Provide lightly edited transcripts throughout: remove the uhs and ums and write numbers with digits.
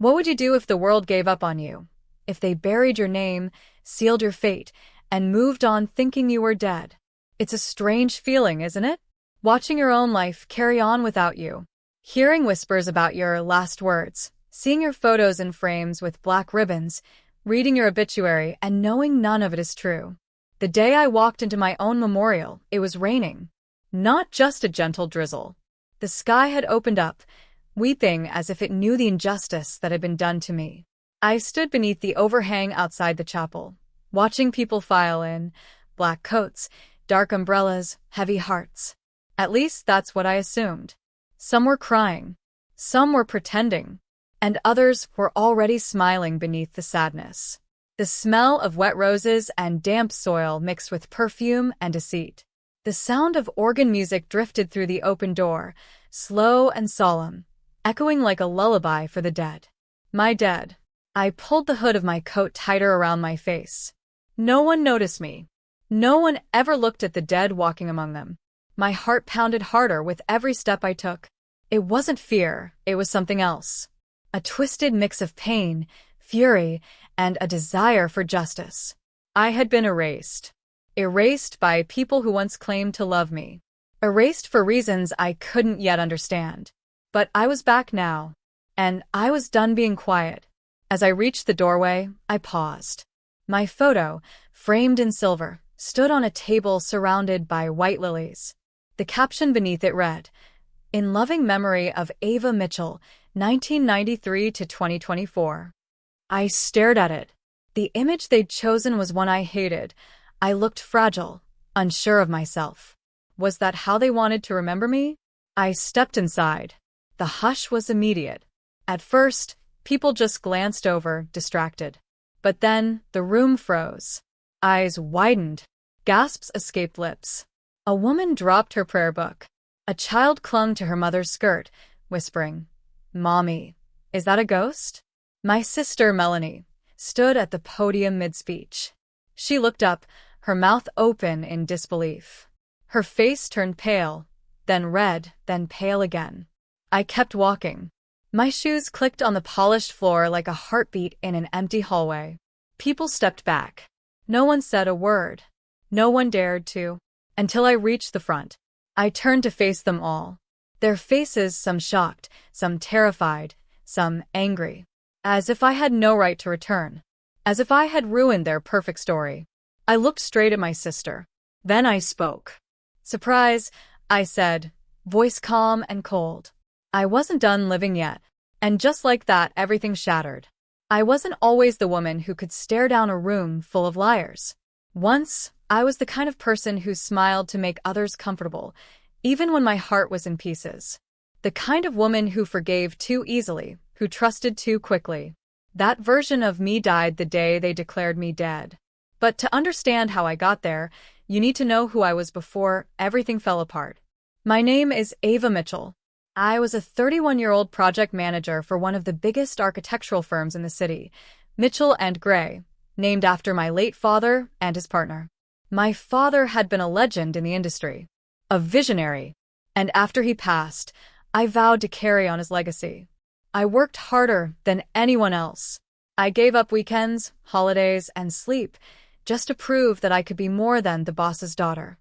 What would you do if the world gave up on you? If they buried your name, sealed your fate, and moved on thinking you were dead? It's a strange feeling, isn't it? Watching your own life carry on without you. Hearing whispers about your last words. Seeing your photos in frames with black ribbons. Reading your obituary and knowing none of it is true. The day I walked into my own memorial, it was raining. Not just a gentle drizzle. The sky had opened up, weeping as if it knew the injustice that had been done to me. I stood beneath the overhang outside the chapel, watching people file in, black coats, dark umbrellas, heavy hearts. At least that's what I assumed. Some were crying, some were pretending, and others were already smiling beneath the sadness. The smell of wet roses and damp soil mixed with perfume and deceit. The sound of organ music drifted through the open door, slow and solemn, echoing like a lullaby for the dead. My dead. I pulled the hood of my coat tighter around my face. No one noticed me. No one ever looked at the dead walking among them. My heart pounded harder with every step I took. It wasn't fear, it was something else. A twisted mix of pain, fury, and a desire for justice. I had been erased. Erased by people who once claimed to love me. Erased for reasons I couldn't yet understand. But I was back now, and I was done being quiet. As I reached the doorway, I paused. My photo, framed in silver, stood on a table surrounded by white lilies. The caption beneath it read, "In loving memory of Ava Mitchell, 1993 to 2024. I stared at it. The image they'd chosen was one I hated. I looked fragile, unsure of myself. Was that how they wanted to remember me? I stepped inside. The hush was immediate. At first, people just glanced over, distracted. But then, the room froze. Eyes widened. Gasps escaped lips. A woman dropped her prayer book. A child clung to her mother's skirt, whispering, "Mommy, is that a ghost?" My sister, Melanie, stood at the podium mid-speech. She looked up, her mouth open in disbelief. Her face turned pale, then red, then pale again. I kept walking. My shoes clicked on the polished floor like a heartbeat in an empty hallway. People stepped back. No one said a word. No one dared to. Until I reached the front. I turned to face them all. Their faces, some shocked, some terrified, some angry. As if I had no right to return. As if I had ruined their perfect story. I looked straight at my sister. Then I spoke. "Surprise," I said, voice calm and cold. I wasn't done living yet. And just like that, everything shattered. I wasn't always the woman who could stare down a room full of liars. Once, I was the kind of person who smiled to make others comfortable, even when my heart was in pieces. The kind of woman who forgave too easily, who trusted too quickly. That version of me died the day they declared me dead. But to understand how I got there, you need to know who I was before everything fell apart. My name is Ava Mitchell. I was a 31-year-old project manager for one of the biggest architectural firms in the city, Mitchell & Gray, named after my late father and his partner. My father had been a legend in the industry, a visionary, and after he passed, I vowed to carry on his legacy. I worked harder than anyone else. I gave up weekends, holidays, and sleep just to prove that I could be more than the boss's daughter.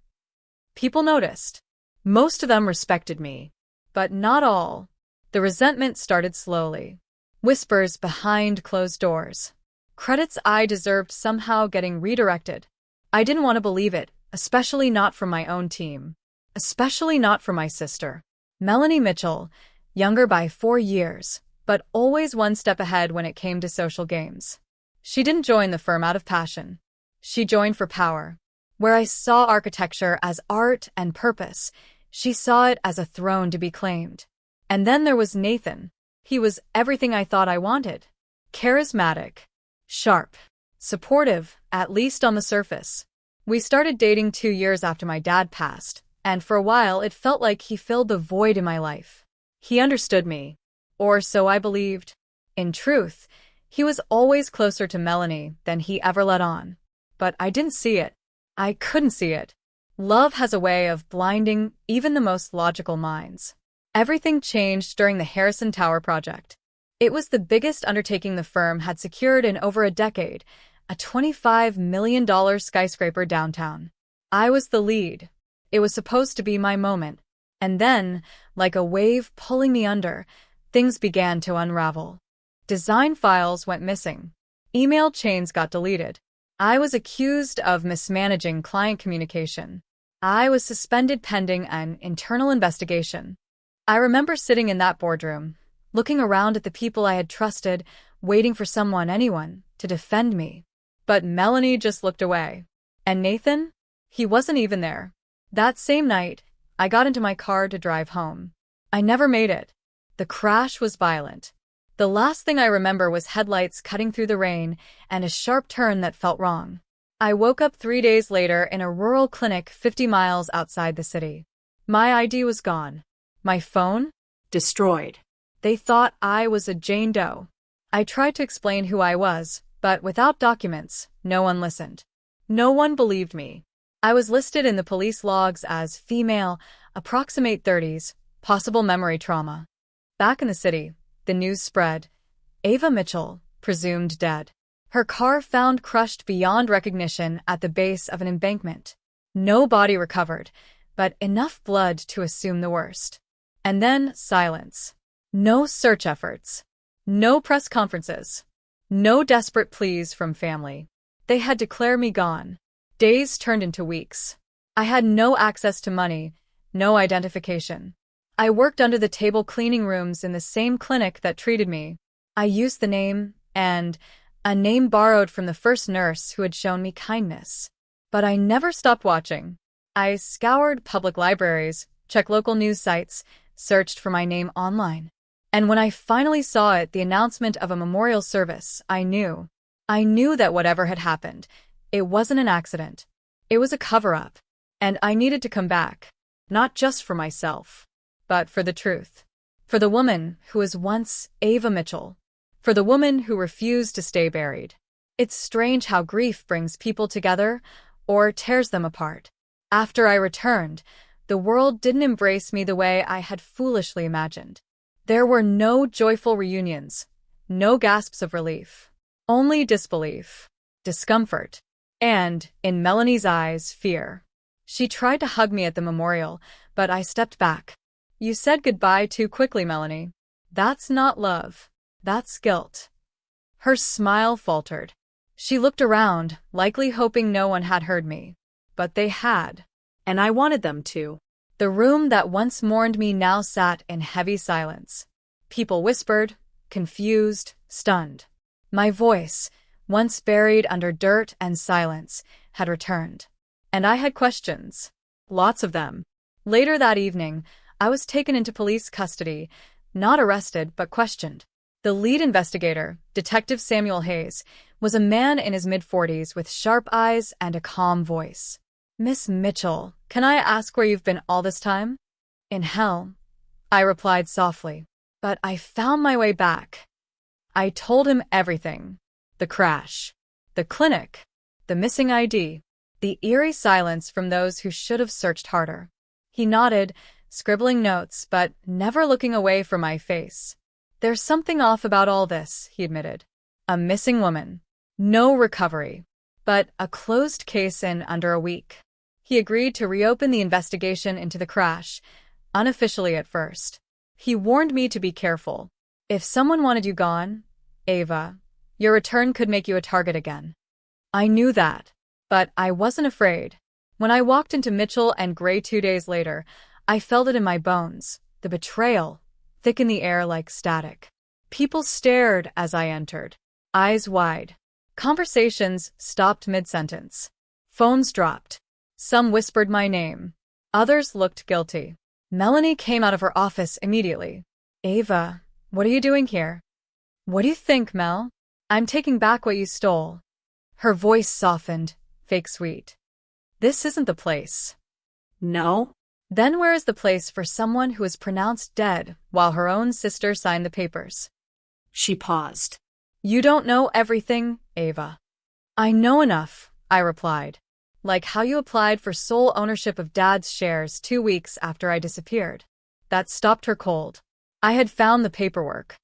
People noticed. Most of them respected me. But not all. The resentment started slowly. Whispers behind closed doors. Credits I deserved somehow getting redirected. I didn't want to believe it, especially not from my own team. Especially not from my sister. Melanie Mitchell, younger by 4 years, but always one step ahead when it came to social games. She didn't join the firm out of passion. She joined for power. Where I saw architecture as art and purpose, she saw it as a throne to be claimed. And then there was Nathan. He was everything I thought I wanted. Charismatic. Sharp. Supportive, at least on the surface. We started dating 2 years after my dad passed, and for a while it felt like he filled the void in my life. He understood me. Or so I believed. In truth, he was always closer to Melanie than he ever let on. But I didn't see it. I couldn't see it. Love has a way of blinding even the most logical minds. Everything changed during the Harrison Tower project. It was the biggest undertaking the firm had secured in over a decade, a $25 million skyscraper downtown. I was the lead. It was supposed to be my moment. And then, like a wave pulling me under, things began to unravel. Design files went missing. Email chains got deleted. I was accused of mismanaging client communication. I was suspended pending an internal investigation. I remember sitting in that boardroom, looking around at the people I had trusted, waiting for anyone, to defend me. But Melanie just looked away. And Nathan? He wasn't even there. That same night, I got into my car to drive home. I never made it. The crash was violent. The last thing I remember was headlights cutting through the rain and a sharp turn that felt wrong. I woke up 3 days later in a rural clinic 50 miles outside the city. My ID was gone. My phone? Destroyed. They thought I was a Jane Doe. I tried to explain who I was, but without documents, no one listened. No one believed me. I was listed in the police logs as female, approximate 30s, possible memory trauma. Back in the city, the news spread. Ava Mitchell, presumed dead. Her car found crushed beyond recognition at the base of an embankment. No body recovered, but enough blood to assume the worst. And then silence. No search efforts. No press conferences. No desperate pleas from family. They had declared me gone. Days turned into weeks. I had no access to money, no identification. I worked under the table cleaning rooms in the same clinic that treated me. I used the name, and a name borrowed from the first nurse who had shown me kindness. But I never stopped watching. I scoured public libraries, checked local news sites, searched for my name online. And when I finally saw it, the announcement of a memorial service, I knew. I knew that whatever had happened, it wasn't an accident. It was a cover-up. And I needed to come back. Not just for myself, but for the truth. For the woman who was once Ava Mitchell. For the woman who refused to stay buried. It's strange how grief brings people together or tears them apart. After I returned, the world didn't embrace me the way I had foolishly imagined. There were no joyful reunions, no gasps of relief. Only disbelief, discomfort, and, in Melanie's eyes, fear. She tried to hug me at the memorial, but I stepped back. You said goodbye too quickly, Melanie. That's not love. That's guilt. Her smile faltered. She looked around, likely hoping no one had heard me. But they had. And I wanted them to. The room that once mourned me now sat in heavy silence. People whispered, confused, stunned. My voice, once buried under dirt and silence, had returned. And I had questions. Lots of them. Later that evening, I was taken into police custody, not arrested but questioned. The lead investigator, Detective Samuel Hayes, was a man in his mid-40s with sharp eyes and a calm voice. Miss Mitchell, can I ask where you've been all this time? In hell, I replied softly. But I found my way back. I told him everything. The crash, the clinic, the missing ID, the eerie silence from those who should have searched harder. He nodded, scribbling notes, but never looking away from my face. There's something off about all this, he admitted. A missing woman. No recovery. But a closed case in under a week. He agreed to reopen the investigation into the crash, unofficially at first. He warned me to be careful. If someone wanted you gone, Ava, your return could make you a target again. I knew that, but I wasn't afraid. When I walked into Mitchell and Gray 2 days later, I felt it in my bones, the betrayal, thick in the air like static. People stared as I entered, eyes wide. Conversations stopped mid-sentence. Phones dropped. Some whispered my name. Others looked guilty. Melanie came out of her office immediately. Ava, what are you doing here? What do you think, Mel? I'm taking back what you stole. Her voice softened, fake sweet. This isn't the place. No? Then where is the place for someone who is pronounced dead while her own sister signed the papers? She paused. You don't know everything, Ava. I know enough, I replied. Like how you applied for sole ownership of Dad's shares 2 weeks after I disappeared. That stopped her cold. I had found the paperwork.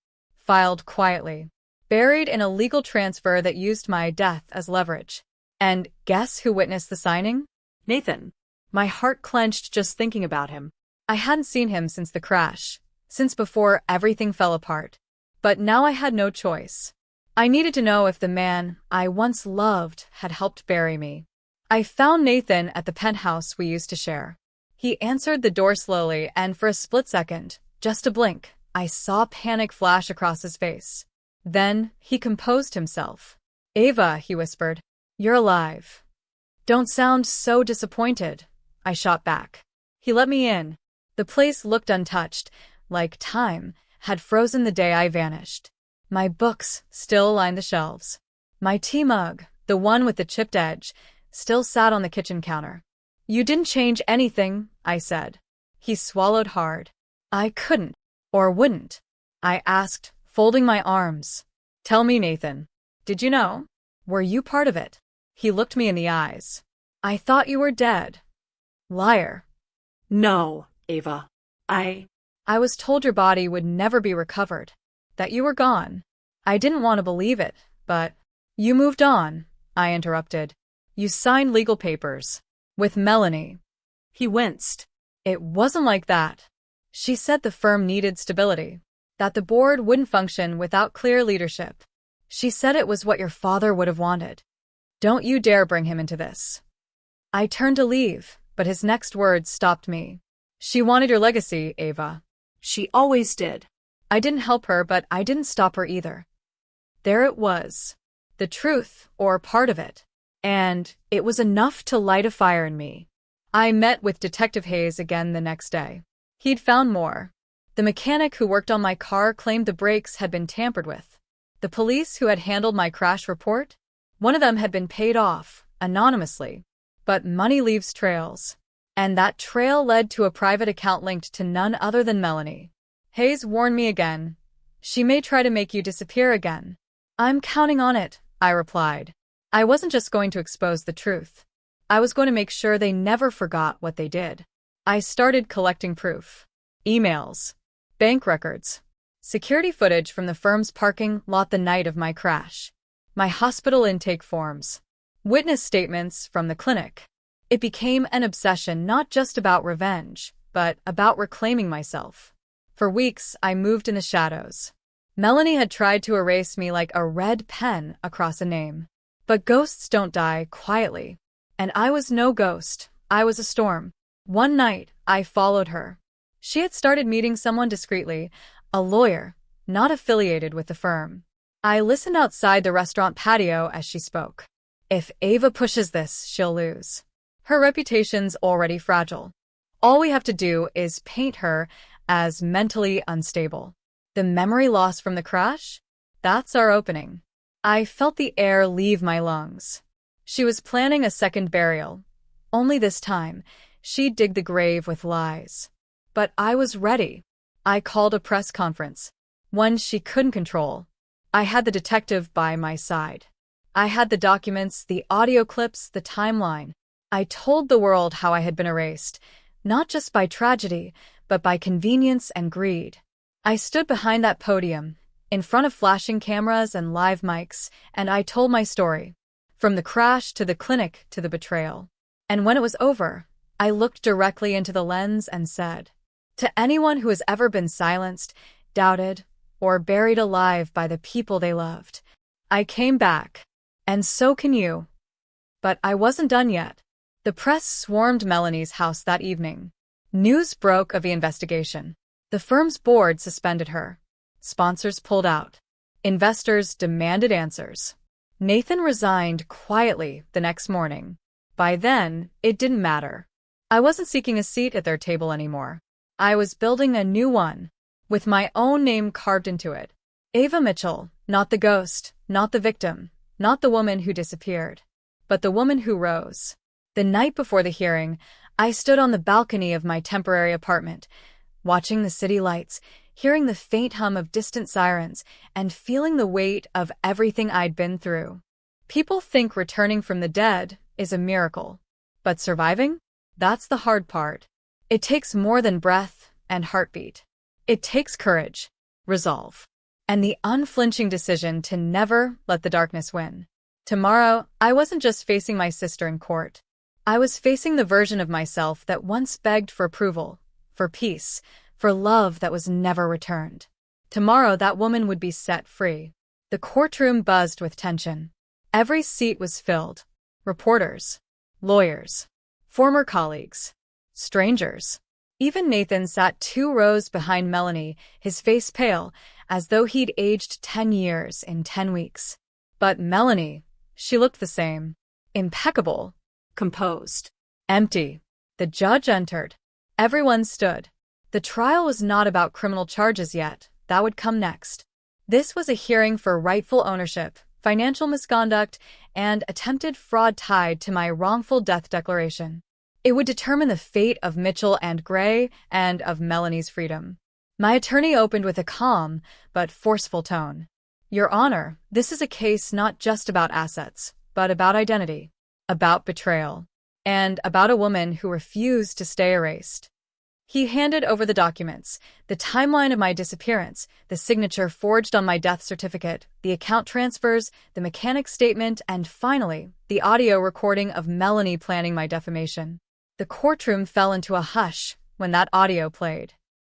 filed quietly, buried in a legal transfer that used my death as leverage. And guess who witnessed the signing? Nathan. My heart clenched just thinking about him. I hadn't seen him since the crash, since before everything fell apart. But now I had no choice. I needed to know if the man I once loved had helped bury me. I found Nathan at the penthouse we used to share. He answered the door slowly, and for a split second, just a blink, I saw panic flash across his face. Then he composed himself. "Ava," he whispered, "you're alive." "Don't sound so disappointed," I shot back. He let me in. The place looked untouched, like time had frozen the day I vanished. My books still lined the shelves. My tea mug, the one with the chipped edge, still sat on the kitchen counter. "You didn't change anything," I said. He swallowed hard. "I couldn't, or wouldn't," I asked, folding my arms. "Tell me, Nathan. Did you know? Were you part of it?" He looked me in the eyes. "I thought you were dead." "Liar." No, Ava. I was told your body would never be recovered, that you were gone. I didn't want to believe it, but you moved on, I interrupted. You signed legal papers. With Melanie. He winced. It wasn't like that. She said the firm needed stability, that the board wouldn't function without clear leadership. She said it was what your father would have wanted. Don't you dare bring him into this. I turned to leave, but his next words stopped me. She wanted your legacy, Ava. She always did. I didn't help her, but I didn't stop her either. There it was. The truth, or part of it. And it was enough to light a fire in me. I met with Detective Hayes again the next day. He'd found more. The mechanic who worked on my car claimed the brakes had been tampered with. The police who had handled my crash report? One of them had been paid off, anonymously. But money leaves trails. And that trail led to a private account linked to none other than Melanie. Hayes warned me again. She may try to make you disappear again. I'm counting on it, I replied. I wasn't just going to expose the truth. I was going to make sure they never forgot what they did. I started collecting proof. Emails. Bank records. Security footage from the firm's parking lot the night of my crash. My hospital intake forms. Witness statements from the clinic. It became an obsession not just about revenge, but about reclaiming myself. For weeks, I moved in the shadows. Melanie had tried to erase me like a red pen across a name. But ghosts don't die quietly. And I was no ghost. I was a storm. One night, I followed her. She had started meeting someone discreetly, a lawyer, not affiliated with the firm. I listened outside the restaurant patio as she spoke. If Ava pushes this, she'll lose. Her reputation's already fragile. All we have to do is paint her as mentally unstable. The memory loss from the crash? That's our opening. I felt the air leave my lungs. She was planning a second burial. Only this time, she'd dig the grave with lies. But I was ready. I called a press conference. One she couldn't control. I had the detective by my side. I had the documents, the audio clips, the timeline. I told the world how I had been erased, not just by tragedy, but by convenience and greed. I stood behind that podium, in front of flashing cameras and live mics, and I told my story. From the crash to the clinic to the betrayal. And when it was over, I looked directly into the lens and said, to anyone who has ever been silenced, doubted, or buried alive by the people they loved, I came back. And so can you. But I wasn't done yet. The press swarmed Melanie's house that evening. News broke of the investigation. The firm's board suspended her. Sponsors pulled out. Investors demanded answers. Nathan resigned quietly the next morning. By then, it didn't matter. I wasn't seeking a seat at their table anymore. I was building a new one, with my own name carved into it. Ava Mitchell, not the ghost, not the victim, not the woman who disappeared, but the woman who rose. The night before the hearing, I stood on the balcony of my temporary apartment, watching the city lights, hearing the faint hum of distant sirens, and feeling the weight of everything I'd been through. People think returning from the dead is a miracle. But surviving? That's the hard part. It takes more than breath and heartbeat. It takes courage, resolve, and the unflinching decision to never let the darkness win. Tomorrow, I wasn't just facing my sister in court. I was facing the version of myself that once begged for approval, for peace, for love that was never returned. Tomorrow, that woman would be set free. The courtroom buzzed with tension. Every seat was filled. Reporters, lawyers, former colleagues, strangers. Even Nathan sat 2 rows behind Melanie, his face pale, as though he'd aged 10 years in 10 weeks. But Melanie, she looked the same. Impeccable. Composed. Empty. The judge entered. Everyone stood. The trial was not about criminal charges yet. That would come next. This was a hearing for rightful ownership, financial misconduct, and attempted fraud tied to my wrongful death declaration. It would determine the fate of Mitchell and Gray and of Melanie's freedom. My attorney opened with a calm but forceful tone. Your Honor, this is a case not just about assets, but about identity, about betrayal, and about a woman who refused to stay erased. He handed over the documents, the timeline of my disappearance, the signature forged on my death certificate, the account transfers, the mechanic's statement, and finally, the audio recording of Melanie planning my defamation. The courtroom fell into a hush when that audio played.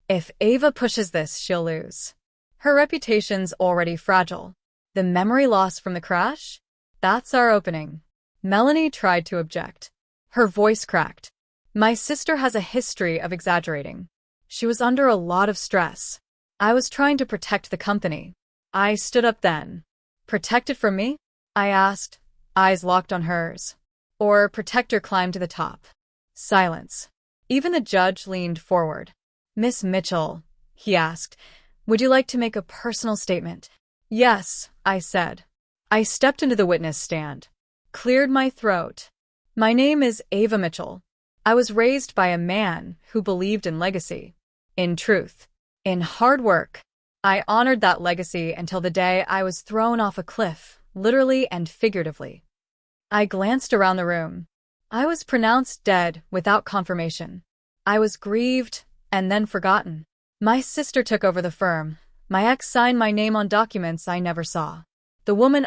If Ava pushes this, she'll lose. Her reputation's already fragile. The memory loss from the crash? That's our opening. Melanie tried to object. Her voice cracked. My sister has a history of exaggerating. She was under a lot of stress. I was trying to protect the company. I stood up then. Protect it from me? I asked, eyes locked on hers. Or protect her climb to the top? Silence. Even the judge leaned forward. Miss Mitchell, he asked, would you like to make a personal statement? Yes, I said. I stepped into the witness stand. Cleared my throat. My name is Ava Mitchell. I was raised by a man who believed in legacy, in truth, in hard work. I honored that legacy until the day I was thrown off a cliff, literally and figuratively. I glanced around the room. I was pronounced dead without confirmation. I was grieved and then forgotten. My sister took over the firm. My ex signed my name on documents I never saw. The woman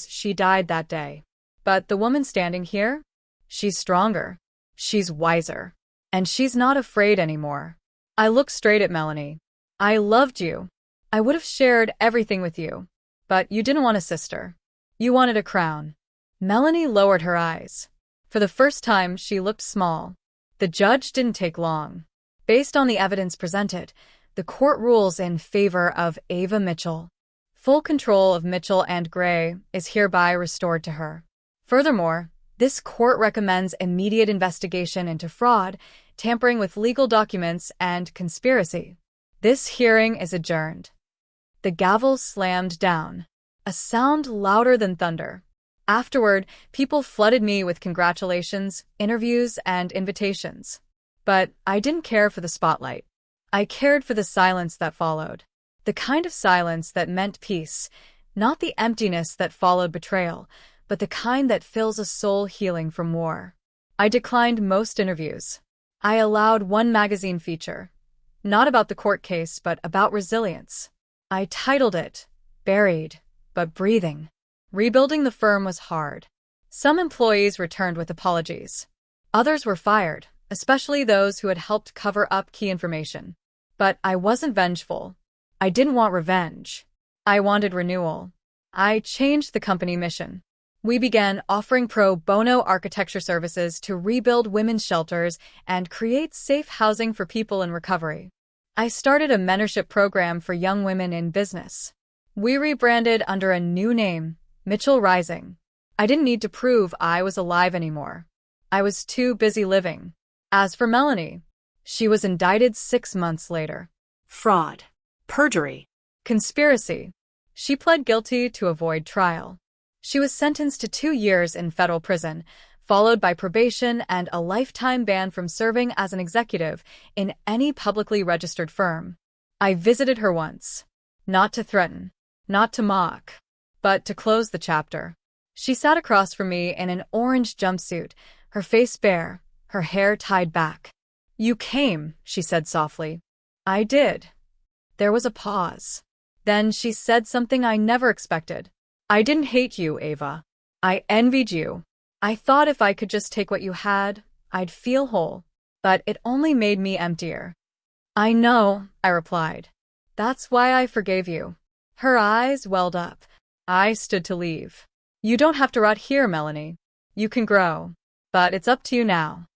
she died that day. But the woman standing here? She's stronger. She's wiser. And she's not afraid anymore. I looked straight at Melanie. I loved you. I would have shared everything with you. But you didn't want a sister. You wanted a crown. Melanie lowered her eyes. For the first time, she looked small. The judge didn't take long. Based on the evidence presented, the court rules in favor of Ava Mitchell. Full control of Mitchell and Gray is hereby restored to her. Furthermore, this court recommends immediate investigation into fraud, tampering with legal documents, and conspiracy. This hearing is adjourned. The gavel slammed down, a sound louder than thunder. Afterward, people flooded me with congratulations, interviews, and invitations. But I didn't care for the spotlight. I cared for the silence that followed. The kind of silence that meant peace, not the emptiness that followed betrayal, but the kind that fills a soul healing from war. I declined most interviews. I allowed one magazine feature, not about the court case, but about resilience. I titled it, Buried, but Breathing. Rebuilding the firm was hard. Some employees returned with apologies. Others were fired, especially those who had helped cover up key information. But I wasn't vengeful. I didn't want revenge. I wanted renewal. I changed the company mission. We began offering pro bono architecture services to rebuild women's shelters and create safe housing for people in recovery. I started a mentorship program for young women in business. We rebranded under a new name, Mitchell Rising. I didn't need to prove I was alive anymore. I was too busy living. As for Melanie, she was indicted 6 months later. Fraud. Perjury. Conspiracy. She pled guilty to avoid trial. She was sentenced to 2 years in federal prison, followed by probation and a lifetime ban from serving as an executive in any publicly registered firm. I visited her once. Not to threaten, not to mock, but to close the chapter. She sat across from me in an orange jumpsuit, her face bare, her hair tied back. "You came," she said softly. "I did." There was a pause. Then she said something I never expected. I didn't hate you, Ava. I envied you. I thought if I could just take what you had, I'd feel whole. But it only made me emptier. I know, I replied. That's why I forgave you. Her eyes welled up. I stood to leave. You don't have to rot here, Melanie. You can grow. But it's up to you now.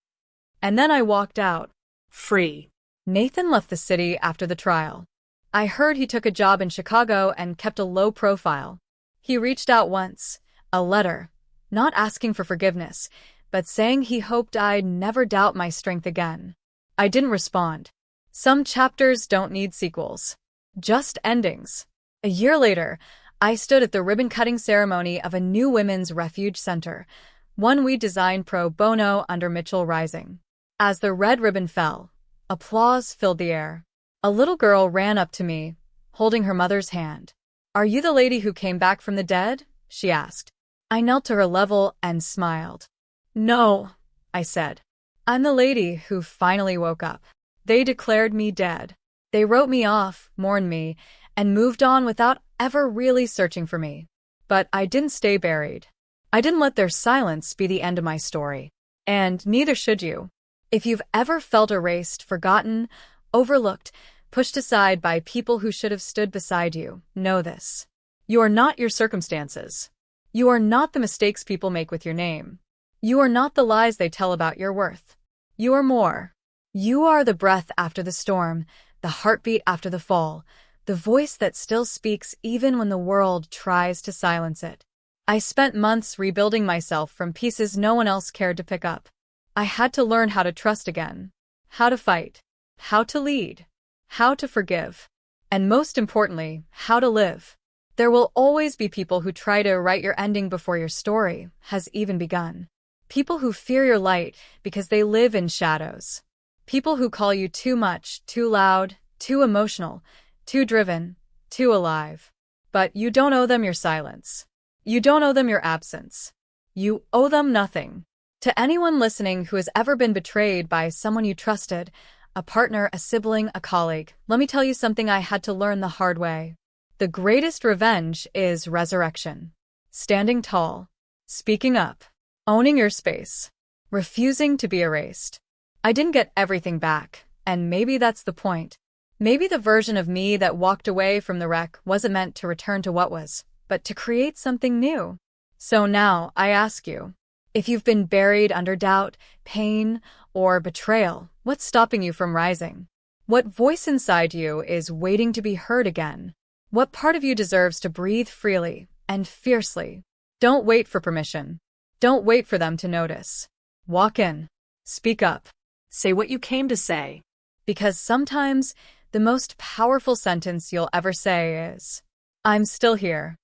And then I walked out. Free. Nathan left the city after the trial. I heard he took a job in Chicago and kept a low profile. He reached out once, a letter, not asking for forgiveness, but saying he hoped I'd never doubt my strength again. I didn't respond. Some chapters don't need sequels, just endings. A year later, I stood at the ribbon-cutting ceremony of a new women's refuge center, one we designed pro bono under Mitchell Rising. As the red ribbon fell, applause filled the air. A little girl ran up to me, holding her mother's hand. "Are you the lady who came back from the dead?" she asked. I knelt to her level and smiled. "No," I said. "I'm the lady who finally woke up. They declared me dead. They wrote me off, mourned me, and moved on without ever really searching for me. But I didn't stay buried. I didn't let their silence be the end of my story. And neither should you. If you've ever felt erased, forgotten, overlooked, pushed aside by people who should have stood beside you, know this. You are not your circumstances. You are not the mistakes people make with your name. You are not the lies they tell about your worth. You are more. You are the breath after the storm, the heartbeat after the fall, the voice that still speaks even when the world tries to silence it. I spent months rebuilding myself from pieces no one else cared to pick up. I had to learn how to trust again, how to fight, how to lead, how to forgive, and most importantly, how to live. There will always be people who try to write your ending before your story has even begun. People who fear your light because they live in shadows. People who call you too much, too loud, too emotional, too driven, too alive. But you don't owe them your silence. You don't owe them your absence. You owe them nothing. To anyone listening who has ever been betrayed by someone you trusted, a partner, a sibling, a colleague, let me tell you something I had to learn the hard way. The greatest revenge is resurrection. Standing tall, speaking up, owning your space, refusing to be erased. I didn't get everything back, and maybe that's the point. Maybe the version of me that walked away from the wreck wasn't meant to return to what was, but to create something new. So now, I ask you, if you've been buried under doubt, pain, or betrayal, what's stopping you from rising? What voice inside you is waiting to be heard again? What part of you deserves to breathe freely and fiercely? Don't wait for permission. Don't wait for them to notice. Walk in. Speak up. Say what you came to say. Because sometimes the most powerful sentence you'll ever say is, "I'm still here."